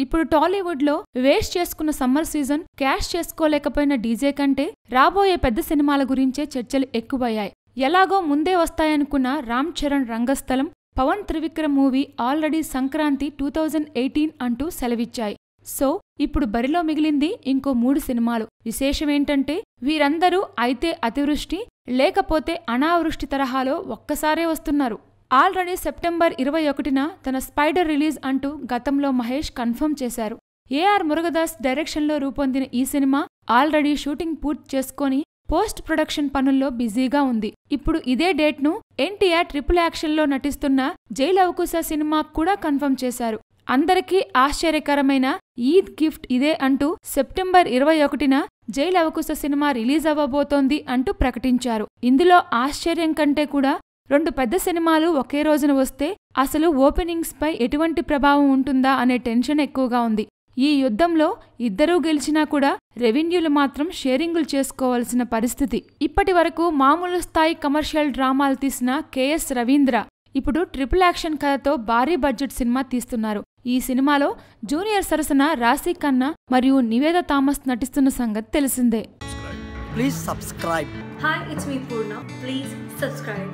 ఇప్పుడు టాలీవుడ్ లో వేస్ట్ చేసుకున్న సమ్మర్ సీజన్ క్యాష్ చేసుకోలేకపోయిన డీజే కంటే రాబోయే పెద్ద సినిమాల గురించే చర్చలు ఎక్కువయ్యాయి. ఎలాగో ముందే వస్తాయనుకున్న రామ్ చరణ్ రంగస్థలం, పవన్ త్రివిక్రమ్ మూవీ ఆల్రెడీ సంక్రాంతి 2018 అంటూ సెలవిచ్చాయి. సో ఇప్పుడు బరిలో మిగిలింది ఇంకో 3 సినిమాలు. విశేషమేంటంటే వీరందరూ అయితే అతివృష్టి లేకపోతే అనావృష్టి తరహాలో ఒక్కసారే వస్తున్నారు. ఆల్రెడీ సెప్టెంబర్ 21న తన స్పైడర్ రిలీజ్ అంటూ గతంలో మహేష్ కన్ఫర్మ్ చేశారు. ఏఆర్ మురుగదాస్ డైరెక్షన్లో రూపొందిన ఈ సినిమా ఆల్రెడీ షూటింగ్ పూర్తి చేసుకొని పోస్ట్ ప్రొడక్షన్ పనుల్లో బిజీగా ఉంది. ఇప్పుడు ఇదే డేట్ను ఎన్టీఆర్ ట్రిపుల్ యాక్షన్లో నటిస్తున్న జై లవకుశ సినిమా కూడా కన్ఫర్మ్ చేశారు. అందరికీ ఆశ్చర్యకరమైన ఈద్ గిఫ్ట్ ఇదే అంటూ సెప్టెంబర్ 21న జై లవకుశ సినిమా రిలీజ్ అవ్వబోతోంది అంటూ ప్రకటించారు. ఇందులో ఆశ్చర్యం కంటే కూడా 2 పెద్ద సినిమాలు ఒకే రోజున వస్తే అసలు ఓపెనింగ్స్ పై ఎటువంటి ప్రభావం ఉంటుందా అనే టెన్షన్ ఎక్కువగా ఉంది. ఈ యుద్ధంలో ఇద్దరూ గెలిచినా కూడా రెవెన్యూలు మాత్రం షేరింగులు చేసుకోవాల్సిన పరిస్థితి. ఇప్పటి వరకు మామూలు స్థాయి కమర్షియల్ డ్రామాలు తీసిన కెఎస్ రవీంద్ర ఇప్పుడు ట్రిపుల్ యాక్షన్ కథతో భారీ బడ్జెట్ సినిమా తీస్తున్నారు. ఈ సినిమాలో జూనియర్ సరసన రాశి ఖన్నా మరియు నివేద థామస్ నటిస్తున్న సంగతి తెలిసిందే. Please subscribe. Hi, it's me Purna. Please subscribe.